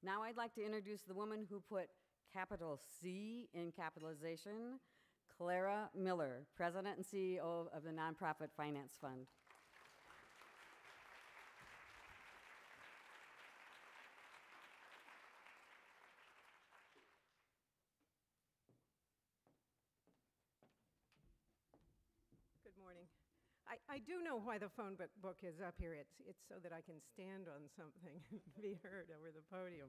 Now I'd like to introduce the woman who put capital C in capitalization, Clara Miller, President and CEO of the Nonprofit Finance Fund. Good morning. I do know why the phone book is up here. It's so that I can stand on something and be heard over the podium.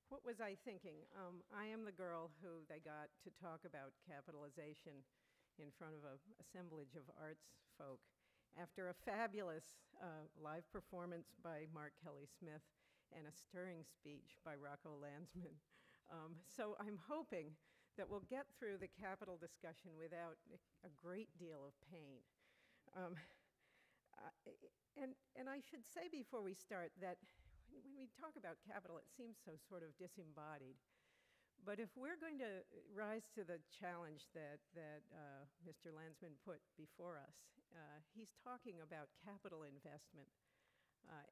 What was I thinking? I am the girl who they got to talk about capitalization in front of an assemblage of arts folk after a fabulous live performance by Mark Kelly Smith and a stirring speech by Rocco Landsman. So I'm hoping that we'll get through the capital discussion without a great deal of pain. And I should say before we start that when we talk about capital, it seems so sort of disembodied. But if we're going to rise to the challenge that Mr. Landsman put before us, he's talking about capital investment.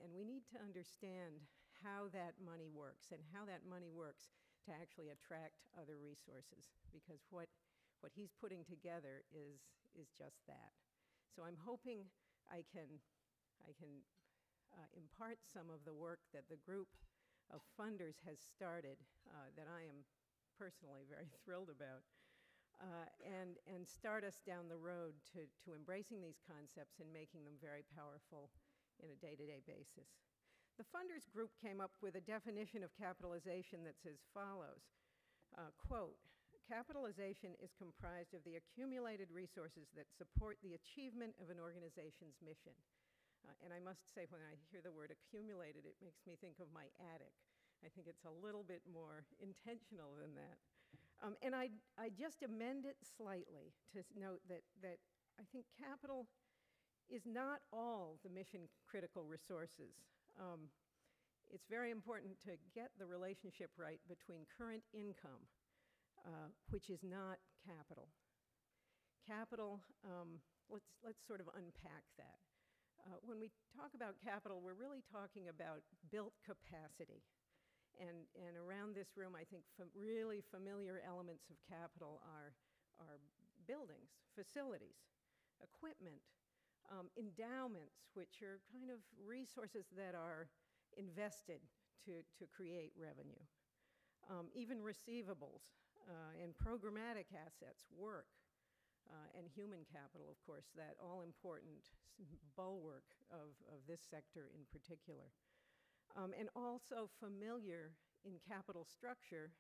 And we need to understand how that money works and how that money works to actually attract other resources, because what he's putting together is just that. So I'm hoping I can impart some of the work that the group of funders has started that I am personally very thrilled about, and start us down the road to embracing these concepts and making them very powerful in a day-to-day basis. The funders group came up with a definition of capitalization that's as follows, quote, capitalization is comprised of the accumulated resources that support the achievement of an organization's mission. And I must say, when I hear the word accumulated, it makes me think of my attic. I think it's a little bit more intentional than that. And I just amend it slightly to note that I think capital is not all the mission-critical resources. It's very important to get the relationship right between current income, which is not capital. Capital, let's sort of unpack that. When we talk about capital, we're really talking about built capacity. And around this room, I think really familiar elements of capital are buildings, facilities, equipment, endowments, which are kind of resources that are invested to create revenue. Even receivables and programmatic assets, work, and human capital, of course, that all-important bulwark of this sector in particular. And also familiar in capital structure,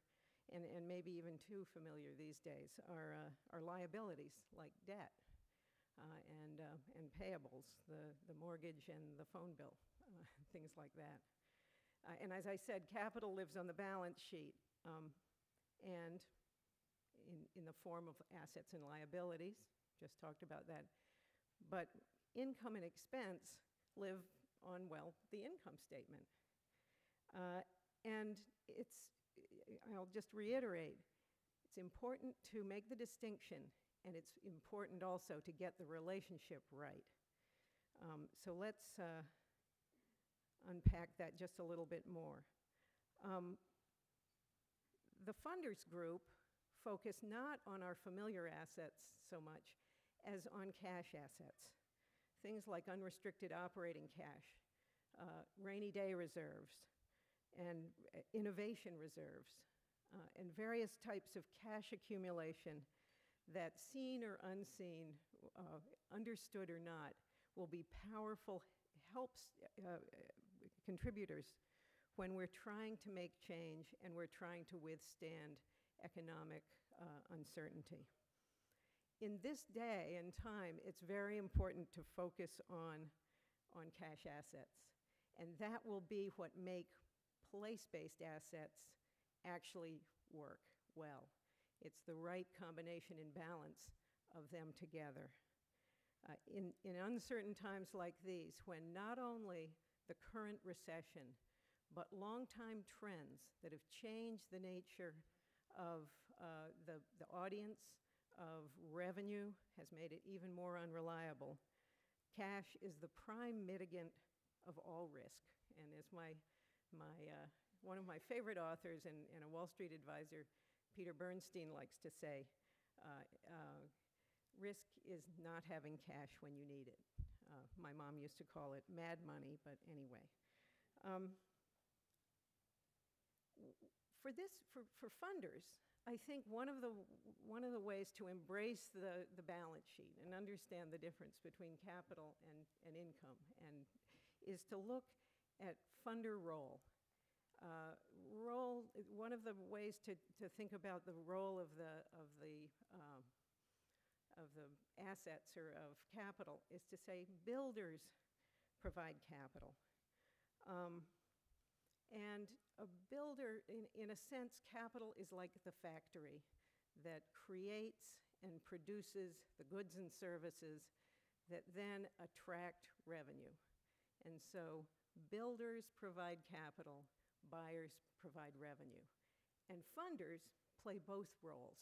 and maybe even too familiar these days, are liabilities like debt. And payables, the mortgage and the phone bill, things like that. And as I said, capital lives on the balance sheet and in the form of assets and liabilities, just talked about that. But income and expense live on, well, the income statement. And I'll just reiterate, it's important to make the distinction, and it's important also to get the relationship right. So let's unpack that just a little bit more. The funders group focus not on our familiar assets so much as on cash assets. Things like unrestricted operating cash, rainy day reserves, and innovation reserves, and various types of cash accumulation that, seen or unseen, understood or not, will be powerful contributors when we're trying to make change and we're trying to withstand economic uncertainty. In this day and time, it's very important to focus on cash assets, and that will be what make place-based assets actually work well. It's the right combination and balance of them together. In uncertain times like these, when not only the current recession, but long-time trends that have changed the nature of the audience, of revenue, has made it even more unreliable, cash is the prime mitigant of all risk. And as my One of my favorite authors and a Wall Street advisor, Peter Bernstein, likes to say, risk is not having cash when you need it. My mom used to call it mad money, but anyway. For funders, I think one of the ways to embrace the balance sheet and understand the difference between capital and income is to look at funder role. One of the ways to think about the role of the assets or of capital is to say builders provide capital. And a builder, in a sense, capital is like the factory that creates and produces the goods and services that then attract revenue. And so builders provide capital, buyers provide revenue. And funders play both roles.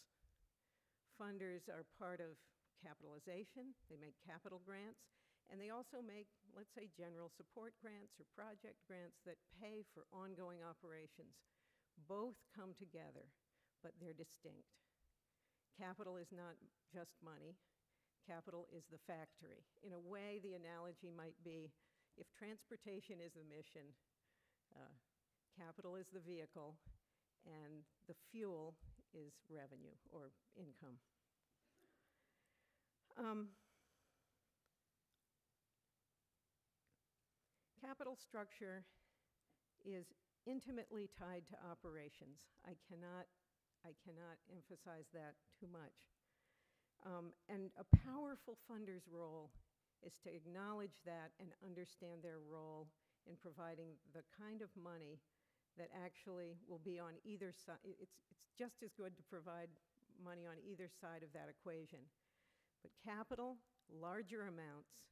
Funders are part of capitalization. They make capital grants. And they also make, let's say, general support grants or project grants that pay for ongoing operations. Both come together, but they're distinct. Capital is not just money. Capital is the factory. In a way, the analogy might be, if transportation is the mission, capital is the vehicle, and the fuel is revenue or income. Capital structure is intimately tied to operations. I cannot emphasize that too much. And a powerful funder's role is to acknowledge that and understand their role in providing the kind of money that actually will be on either side. It's just as good to provide money on either side of that equation. But capital, larger amounts,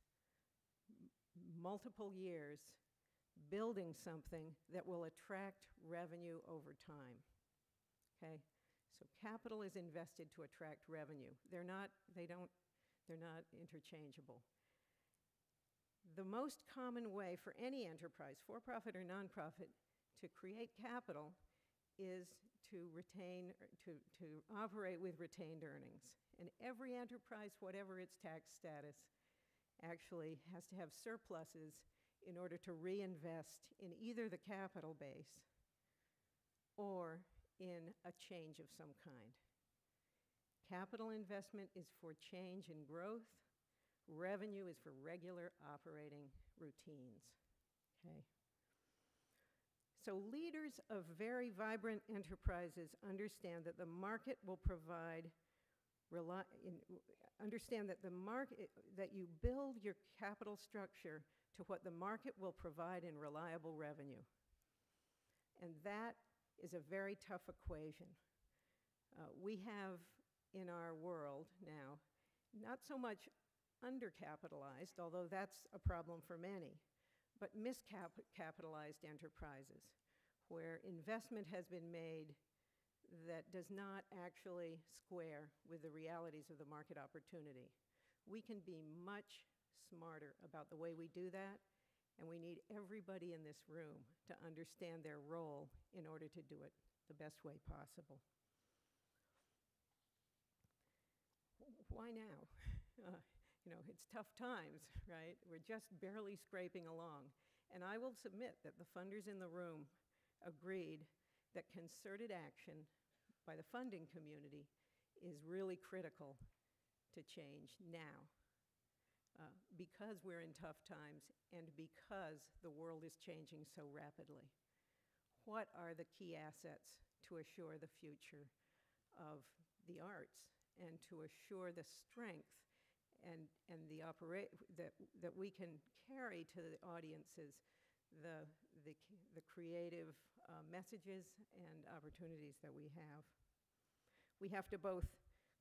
multiple years, building something that will attract revenue over time. Okay? So capital is invested to attract revenue. They're not interchangeable. The most common way for any enterprise, for-profit or nonprofit, to create capital is to operate with retained earnings. And every enterprise, whatever its tax status, actually has to have surpluses in order to reinvest in either the capital base or in a change of some kind. Capital investment is for change and growth. Revenue is for regular operating routines. Okay? So leaders of very vibrant enterprises understand that the market will provide that you build your capital structure to what the market will provide in reliable revenue. And that is a very tough equation. We have in our world now not so much undercapitalized, although that's a problem for many, but miscapitalized enterprises where investment has been made that does not actually square with the realities of the market opportunity. We can be much smarter about the way we do that, and we need everybody in this room to understand their role in order to do it the best way possible. Why now? It's tough times, right? We're just barely scraping along. And I will submit that the funders in the room agreed that concerted action by the funding community is really critical to change now because we're in tough times and because the world is changing so rapidly. What are the key assets to assure the future of the arts and to assure the strength and that we can carry to the audiences the creative messages and opportunities that we have? We have to both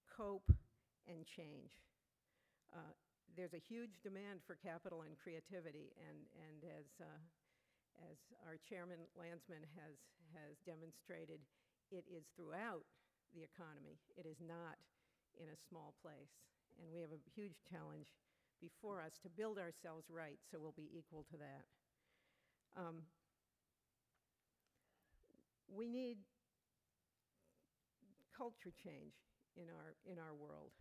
cope and change. There's a huge demand for capital and creativity, and as our chairman Landsman has demonstrated, it is throughout the economy. It is not in a small place. And we have a huge challenge before us to build ourselves right so we'll be equal to that. We need culture change in our world.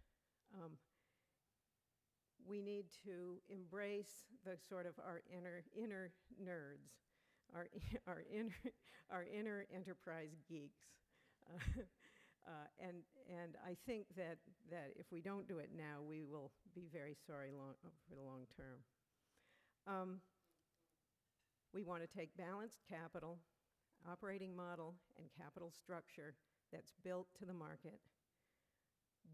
We need to embrace the sort of our inner nerds, our inner enterprise geeks. And I think that if we don't do it now, we will be very sorry for the long term. We want to take balanced capital, operating model, and capital structure that's built to the market,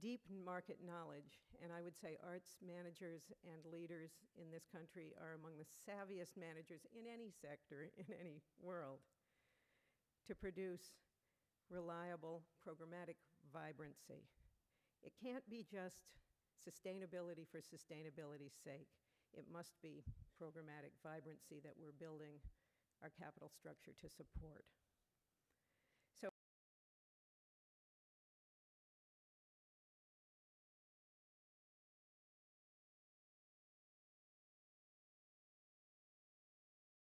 deep market knowledge, and I would say arts managers and leaders in this country are among the savviest managers in any sector, in any world, to produce reliable, programmatic vibrancy. It can't be just sustainability for sustainability's sake. It must be programmatic vibrancy that we're building our capital structure to support.